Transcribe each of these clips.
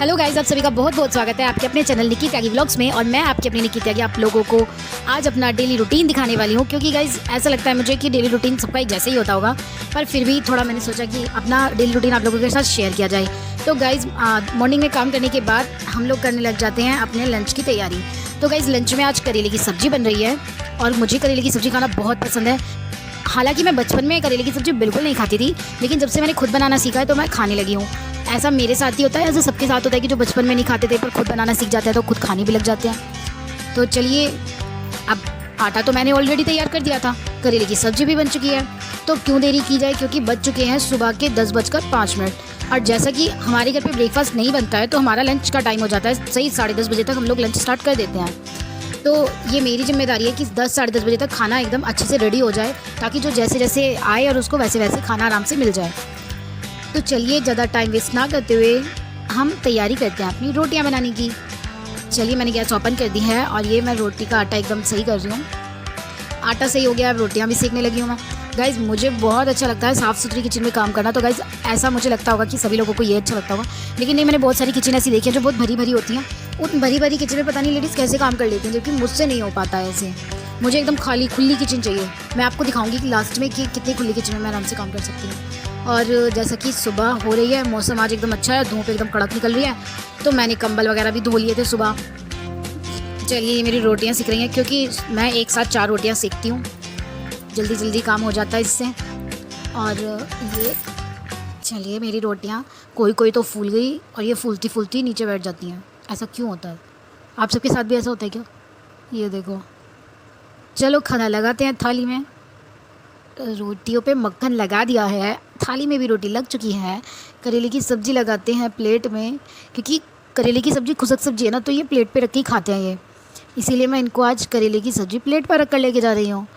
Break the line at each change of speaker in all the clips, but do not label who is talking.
Hello guys, आप सभी का बहुत बहुत स्वागत है आपके अपने चैनल निकी त्यागी व्लॉग्स में। और मैं आपकी अपनी निकी त्यागी आप लोगों को आज अपना डेली रूटीन दिखाने वाली हूँ, क्योंकि गाइस ऐसा लगता है मुझे कि डेली रूटीन सबका एक जैसे ही होता होगा, पर फिर भी थोड़ा मैंने सोचा कि अपना डेली रूटीन आप लोगों के साथ शेयर किया जाए। तो गाइस मॉर्निंग में काम करने के बाद हम लोग करने लग जाते हैं अपने लंच की तैयारी। तो गाइस लंच में आज करेले की सब्ज़ी बन रही है और मुझे करेले की सब्ज़ी खाना बहुत पसंद है। हालांकि मैं बचपन में करेले की सब्ज़ी बिल्कुल नहीं खाती थी, लेकिन जब से मैंने खुद बनाना सीखा है तो मैं खाने लगी हूँ। ऐसा मेरे साथ ही होता है, ऐसा सबके साथ होता है कि जो बचपन में नहीं खाते थे पर खुद बनाना सीख जाते हैं तो खुद खाने भी लग जाते हैं। तो चलिए, अब आटा तो मैंने ऑलरेडी तैयार कर दिया था, करेले की सब्ज़ी भी बन चुकी है, तो क्यों देरी की जाए, क्योंकि बज चुके हैं सुबह के 10:05। और जैसा कि हमारे घर पे ब्रेकफास्ट नहीं बनता है तो हमारा लंच का टाइम हो जाता है सही 10:30 बजे तक हम लोग लंच स्टार्ट कर देते हैं। तो ये मेरी जिम्मेदारी है कि 10-10:30 बजे तक खाना एकदम अच्छे से रेडी हो जाए, ताकि जो जैसे जैसे आए और उसको वैसे वैसे खाना आराम से मिल जाए। तो चलिए, ज़्यादा टाइम वेस्ट ना करते हुए हम तैयारी करते हैं अपनी रोटियां बनाने की। चलिए, मैंने गैस ओपन कर दी है और ये मैं रोटी का आटा एकदम सही कर रही हूँ। आटा सही हो गया, अब रोटियां भी सेकने लगी हूँ मैं। गाइज़ मुझे बहुत अच्छा लगता है साफ़ सुथरी किचन में काम करना। तो गाइज़ ऐसा मुझे लगता होगा कि सभी लोगों को ये अच्छा लगता होगा, लेकिन नहीं, मैंने बहुत सारी किचन ऐसी देखी है जो बहुत भरी भरी होती हैं। उन भरी भरी किचन में पता नहीं लेडीज़ कैसे काम कर लेती हैं, जबकि मुझसे नहीं हो पाता है ऐसे। मुझे एकदम खाली खुली किचन चाहिए। मैं आपको दिखाऊंगी कि लास्ट में कि कितनी खुली किचन में मैं आराम से काम कर सकती हूँ। और जैसा कि सुबह हो रही है, मौसम आज एकदम अच्छा है, धूप एकदम कड़क निकल रही है, तो मैंने कंबल वगैरह भी धो लिए थे सुबह। चलिए, ये मेरी रोटियाँ सिक रही हैं, क्योंकि मैं एक साथ 4 रोटियाँ सेकती हूँ, जल्दी जल्दी काम हो जाता है इससे। और ये चलिए, मेरी रोटियाँ कोई कोई तो फूल गई और ये फूलती फूलती नीचे बैठ जाती हैं। ऐसा क्यों होता है? आप सबके साथ भी ऐसा होता है क्या? ये देखो। चलो, खाना लगाते हैं थाली में। रोटियों पे मक्खन लगा दिया है, थाली में भी रोटी लग चुकी है। करेले की सब्ज़ी लगाते हैं प्लेट में, क्योंकि करेले की सब्ज़ी खुशक सब्ज़ी है ना, तो ये प्लेट पे रख के ही खाते हैं ये, इसीलिए मैं इनको आज करेले की सब्ज़ी प्लेट पर रख कर लेके जा रही हूँ।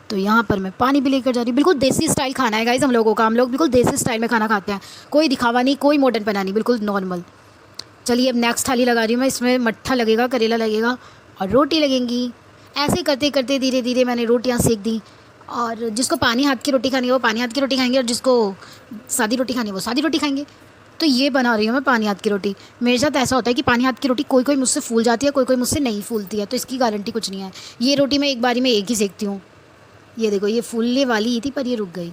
तो यहाँ पर मैं पानी भी लेकर जा रही हूँ। बिल्कुल देसी स्टाइल खाना है गाइस हम लोगों का, हम लोग बिल्कुल देसी स्टाइल में खाना खाते हैं, कोई दिखावा नहीं, कोई मॉडर्न पना नहीं, बिल्कुल नॉर्मल। चलिए, अब नेक्स्ट थाली लगा रही हूँ मैं। इसमें मट्ठा लगेगा, करेला लगेगा और रोटी लगेंगी। ऐसे करते करते धीरे धीरे मैंने रोटियाँ सेक दी। और जिसको पानी हाथ की रोटी खानी है वो पानी हाथ की रोटी खाएंगे, और जिसको सादी रोटी खानी है वो सादी रोटी खाएंगे। तो ये बना रही हूँ मैं पानी हाथ की रोटी। मेरे साथ ऐसा होता है कि पानी हाथ की रोटी कोई कोई मुझसे फूल जाती है, कोई कोई मुझसे नहीं फूलती है, तो इसकी गारंटी कुछ नहीं है। ये रोटी मैं एक बारी में एक ही सेकती हूँ। ये देखो, ये फूलने वाली ही थी पर ये रुक गई।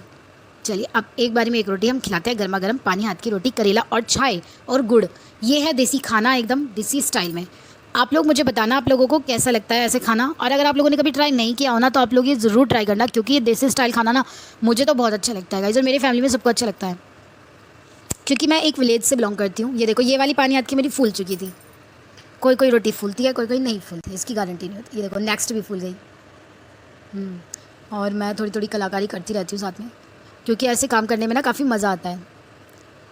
चलिए, अब एक बारी में एक रोटी हम खिलाते हैं, गर्मा गर्म पानी हाथ की रोटी, करेला और चाय और गुड़। ये है देसी खाना, एकदम देसी स्टाइल में। आप लोग मुझे बताना आप लोगों को कैसा लगता है ऐसे खाना, और अगर आप लोगों ने कभी ट्राई नहीं किया हो ना, तो आप लोग ये ज़रूर ट्राई करना, क्योंकि ये देसी स्टाइल खाना ना मुझे तो बहुत अच्छा लगता है गाइस, और मेरी फैमिली में सबको अच्छा लगता है, क्योंकि मैं एक विलेज से बिलोंग करती हूँ। ये देखो, ये वाली पानी हाथ की मेरी फूल चुकी थी। कोई कोई रोटी फूलती है, कोई कोई नहीं फूलती, इसकी गारंटी नहीं होती। ये देखो, नेक्स्ट भी फूल गई। और मैं थोड़ी थोड़ी कलाकारी करती रहती हूँ साथ में, क्योंकि ऐसे काम करने में ना काफ़ी मज़ा आता है।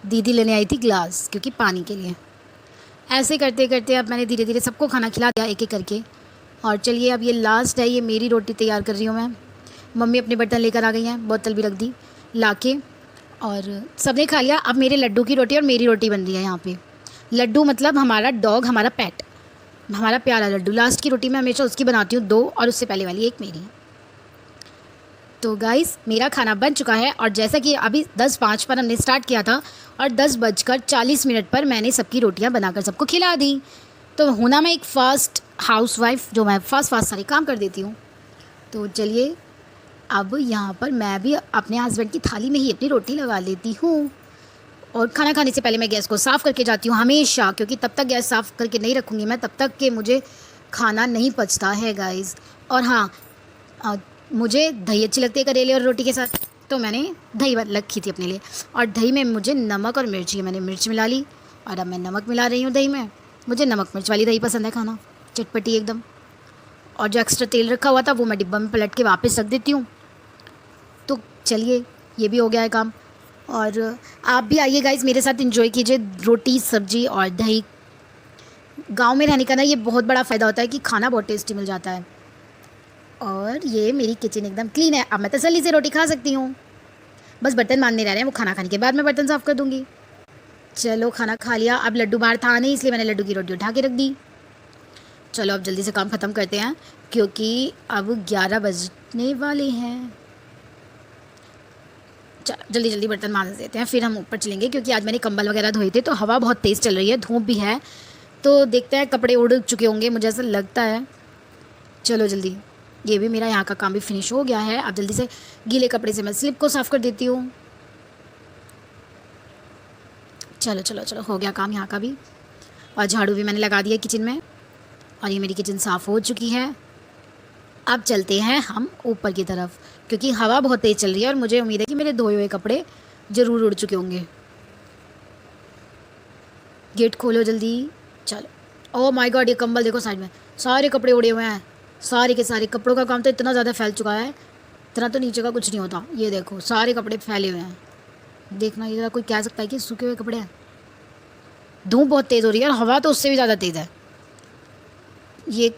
दीदी लेने आई थी ग्लास, क्योंकि पानी के लिए। ऐसे करते करते अब मैंने धीरे धीरे सबको खाना खिला दिया एक एक करके। और चलिए, अब ये लास्ट है, ये मेरी रोटी तैयार कर रही हूँ मैं। मम्मी अपने बर्तन लेकर आ गई हैं, बोतल भी रख दी लाके, और सबने खा लिया। अब मेरे लड्डू की रोटी और मेरी रोटी बन रही है यहाँ पे। लड्डू मतलब हमारा डॉग, हमारा पेट, हमारा प्यारा लड्डू। लास्ट की रोटी मैं हमेशा उसकी बनाती हूँ 2, और उससे पहले वाली 1 मेरी। तो गाइस, मेरा खाना बन चुका है, और जैसा कि अभी 10:05 पर हमने स्टार्ट किया था, और 10:40 पर मैंने सबकी रोटियां बनाकर सबको खिला दी। तो हूँ ना मैं एक फास्ट हाउसवाइफ, जो मैं फास्ट सारे काम कर देती हूँ। तो चलिए, अब यहाँ पर मैं भी अपने हस्बैंड की थाली में ही अपनी रोटी लगा लेती हूँ। और खाना खाने से पहले मैं गैस को साफ़ करके जाती हूँ हमेशा, क्योंकि तब तक गैस साफ़ करके नहीं रखूँगी मैं, तब तक कि मुझे खाना नहीं पचता है गाइस। और हाँ, मुझे दही अच्छी लगती है करेले और रोटी के साथ, तो मैंने दही रखी थी अपने लिए। और दही में मुझे नमक और मिर्ची, मैंने मिर्च मिला ली, और अब मैं नमक मिला रही हूँ दही में। मुझे नमक मिर्च वाली दही पसंद है खाना, चटपटी एकदम। और जो एक्स्ट्रा तेल रखा हुआ था वो मैं डिब्बा में पलट के वापस रख देती हूँ। तो चलिए, ये भी हो गया है काम। और आप भी आइए गाइस, मेरे साथ एंजॉय कीजिए रोटी सब्जी और दही। गाँव में रहने का ना ये बहुत बड़ा फ़ायदा होता है कि खाना बहुत टेस्टी मिल जाता है। और ये मेरी किचन एकदम क्लीन है, अब मैं तसल्ली से रोटी खा सकती हूँ। बस बर्तन मांजने रह रहे हैं, वो खाना खाने के बाद मैं बर्तन साफ़ कर दूँगी। चलो, खाना खा लिया। अब लड्डू बाहर था नहीं, इसलिए मैंने लड्डू की रोटी उठा के रख दी। चलो, अब जल्दी से काम ख़त्म करते हैं, क्योंकि अब 11 बजने वाले हैं। चलो जल्दी जल्दी बर्तन मांज देते हैं, फिर हम ऊपर चलेंगे क्योंकि आज मैंने कंबल वगैरह धोए थे। तो हवा बहुत तेज़ चल रही है, धूप भी है, तो देखते हैं कपड़े उड़ चुके होंगे, मुझे ऐसा लगता है। चलो जल्दी, ये भी मेरा यहाँ का काम भी फिनिश हो गया है। अब जल्दी से गीले कपड़े से मैं स्लिप को साफ़ कर देती हूँ। चलो चलो चलो, हो गया काम यहाँ का भी। और झाड़ू भी मैंने लगा दिया किचन में, और ये मेरी किचन साफ़ हो चुकी है। अब चलते हैं हम ऊपर की तरफ क्योंकि हवा बहुत तेज़ चल रही है और मुझे उम्मीद है कि मेरे धोए हुए कपड़े ज़रूर उड़ चुके होंगे। गेट खोलो जल्दी। चलो, ओह माय गॉड, ये कंबल देखो साइड में, सारे कपड़े उड़े हुए हैं, सारे के सारे। कपड़ों का काम तो इतना ज़्यादा फैल चुका है, इतना तो नीचे का कुछ नहीं होता। ये देखो सारे कपड़े फैले हुए हैं, देखना ये कोई कह सकता है कि सूखे हुए कपड़े हैं। धूप बहुत तेज़ हो रही है और हवा तो उससे भी ज़्यादा तेज़ है। ये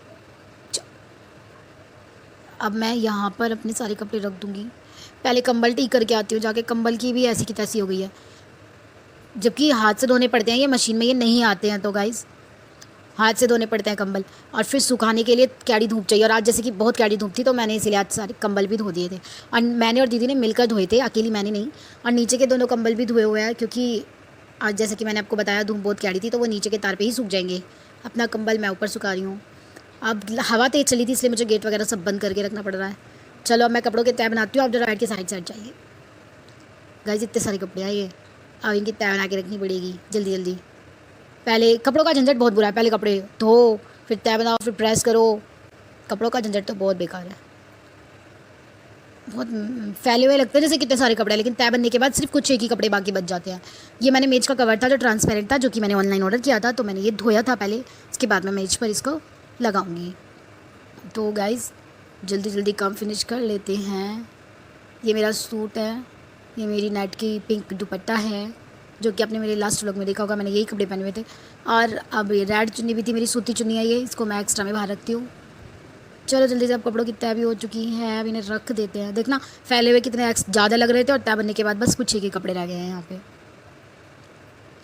अब मैं यहाँ पर अपने सारे कपड़े रख दूँगी। पहले कंबल ठीक करके आती हूँ जाके, कंबल की भी ऐसी की तैसी हो गई है, जबकि हाथ से धोने पड़ते हैं, ये मशीन में ये नहीं आते हैं। तो गाइस हाथ से धोने पड़ते हैं कंबल, और फिर सुखाने के लिए कैडी धूप चाहिए। और आज जैसे कि बहुत कैडी धूप थी तो मैंने इसीलिए आज सारे कंबल भी धो दिए थे, और मैंने और दीदी ने मिलकर धोए थे, अकेली मैंने नहीं। और नीचे के दोनों कंबल भी धोए हुए हैं क्योंकि आज जैसे कि मैंने आपको बताया धूप बहुत कैडी थी, तो वो नीचे के तार पर ही सूख जाएंगे। अपना कंबल मैं ऊपर सुखा रही हूँ। अब हवा तेज़ चली थी इसलिए मुझे गेट वगैरह सब बंद करके रखना पड़ रहा है। चलो अब मैं कपड़ों के तय बनाती हूँ, आप जरा बैठ के साइड साइड जाइए। गाइस इतने सारे कपड़े हैं ये, अब इनकी तय बना के रखनी पड़ेगी जल्दी जल्दी। पहले कपड़ों का झंझट बहुत बुरा है, पहले कपड़े धो, फिर तय बनाओ, फिर प्रेस करो। कपड़ों का झंझट तो बहुत बेकार है, बहुत फैले हुए लगते हैं जैसे कितने सारे कपड़े हैं, लेकिन तय बनने के बाद सिर्फ कुछ एक ही कपड़े बाकी बच जाते हैं। ये मैंने मेज का कवर था जो ट्रांसपेरेंट था, जो कि मैंने ऑनलाइन ऑर्डर किया था, तो मैंने ये धोया था पहले, इसके बाद मैं मेज पर इसको लगाऊंगी। तो गाइस जल्दी जल्दी काम फिनिश कर लेते हैं। ये मेरा सूट है, ये मेरी नेट की पिंक दुपट्टा है, जो कि आपने मेरे लास्ट व्लॉग में देखा होगा, मैंने यही कपड़े पहने हुए थे। और अब ये रेड चुन्नी भी थी, मेरी सूती चुन्नी है ये, इसको मैं एक्स्ट्रा में बाहर रखती हूँ। चलो जल्दी से, अब कपड़ों की तय भी हो चुकी है, अब इन्हें रख देते हैं। देखना फैले हुए कितने ज़्यादा लग रहे थे, और तय बनने के बाद बस कुछ ही कपड़े रह गए हैं यहाँ पे।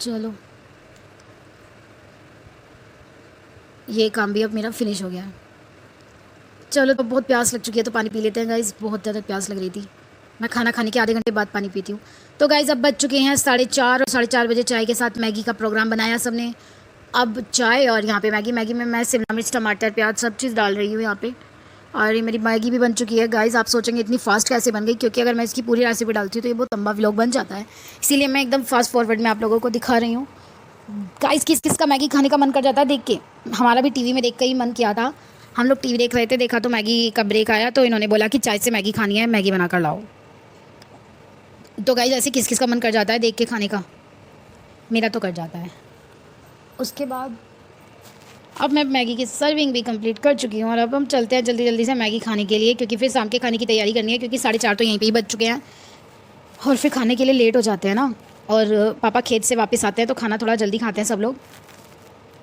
चलो ये काम भी अब मेरा फिनिश हो गया है। चलो तो बहुत प्यास लग चुकी है, तो पानी पी लेते हैं गाइस, बहुत ज़्यादा प्यास लग रही थी। मैं खाना खाने के आधे घंटे बाद पानी पीती हूँ। तो गाइस अब बज चुके हैं 4:30, और 4:30 बजे चाय के साथ मैगी का प्रोग्राम बनाया सबने। अब चाय और यहाँ पे मैगी में मैं शिमला मिर्च, टमाटर, प्याज सब चीज़ डाल रही हूँ यहाँ पे। और ये मेरी मैगी भी बन चुकी है। गाइस आप सोचेंगे इतनी फास्ट कैसे बन गई, क्योंकि अगर मैं इसकी पूरी रेसिपी डालती हूँ तो ये बहुत लंबा व्लॉग बन जाता है, इसीलिए मैं एकदम फास्ट फॉरवर्ड में आप लोगों को दिखा रही हूँ। गाइस किस किस का मैगी खाने का मन कर जाता है देख के, हमारा भी टीवी में देख कर ही मन किया था। हम लोग टीवी देख रहे थे, देखा तो मैगी का ब्रेक आया, तो इन्होंने बोला कि चाय से मैगी खानी है, मैगी बना कर लाओ। तो गाइस ऐसे किस किस का मन कर जाता है देख के खाने का, मेरा तो कर जाता है। उसके बाद अब मैं मैगी की सर्विंग भी कंप्लीट कर चुकी हूँ, और अब हम चलते हैं जल्दी जल्दी से मैगी खाने के लिए, क्योंकि फिर शाम के खाने की तैयारी करनी है, क्योंकि 4:30 तो यहीं पे ही बज चुके हैं, और फिर खाने के लिए लेट हो जाते हैं ना। और पापा खेत से वापस आते हैं तो खाना थोड़ा जल्दी खाते हैं सब लोग।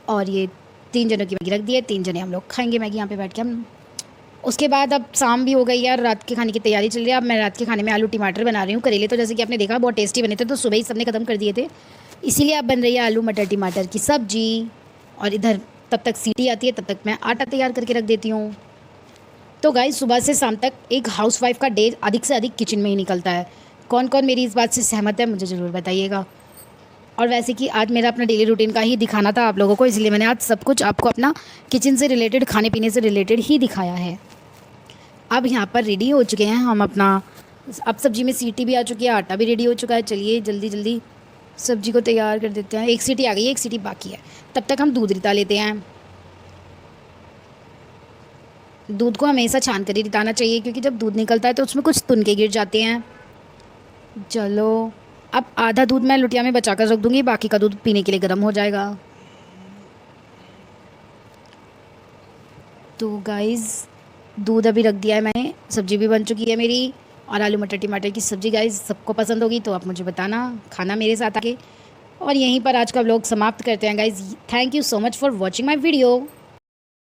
और ये 3 जनों की मैगी रख दी है, 3 जने हम लोग खाएंगे मैगी यहाँ पे बैठ के हम। उसके बाद अब शाम भी हो गई है, रात के खाने की तैयारी चल रही है। अब मैं रात के खाने में आलू टमाटर बना रही हूँ। करेले तो जैसे कि आपने देखा बहुत टेस्टी बने थे, तो सुबह ही सबने ख़त्म कर दिए थे, इसीलिए अब बन रही है आलू मटर टमाटर की सब्जी। और इधर तब तक सीटी आती है, तब तक मैं आटा तैयार करके रख देती हूँ। तो गाइस सुबह से शाम तक एक हाउसवाइफ का डे अधिक से अधिक किचन में ही निकलता है। कौन कौन मेरी इस बात से सहमत है मुझे ज़रूर बताइएगा। और वैसे कि आज मेरा अपना डेली रूटीन का ही दिखाना था आप लोगों को, इसलिए मैंने आज सब कुछ आपको अपना किचन से रिलेटेड, खाने पीने से रिलेटेड ही दिखाया है। अब यहाँ पर रेडी हो चुके हैं हम अपना, अब सब्जी में सीटी भी आ चुकी है, आटा भी रेडी हो चुका है। चलिए जल्दी जल्दी सब्जी को तैयार कर देते हैं। एक सीटी आ गई है, एक सीटी बाकी है, तब तक हम दूध रिता लेते हैं। दूध को हमेशा छान कर ही रिताना चाहिए, क्योंकि जब दूध निकलता है तो उसमें कुछ तुनके गिर जाते हैं। चलो अब आधा दूध मैं लुटिया में बचा कर रख दूँगी, बाकी का दूध पीने के लिए गर्म हो जाएगा। तो गाइज़ दूध अभी रख दिया है मैंने, सब्जी भी बन चुकी है मेरी, और आलू मटर टमाटर की सब्ज़ी गाइज़ सबको पसंद होगी, तो आप मुझे बताना, खाना मेरे साथ आके। और यहीं पर आज का व्लॉग समाप्त करते हैं guys. Thank you so much for watching my video.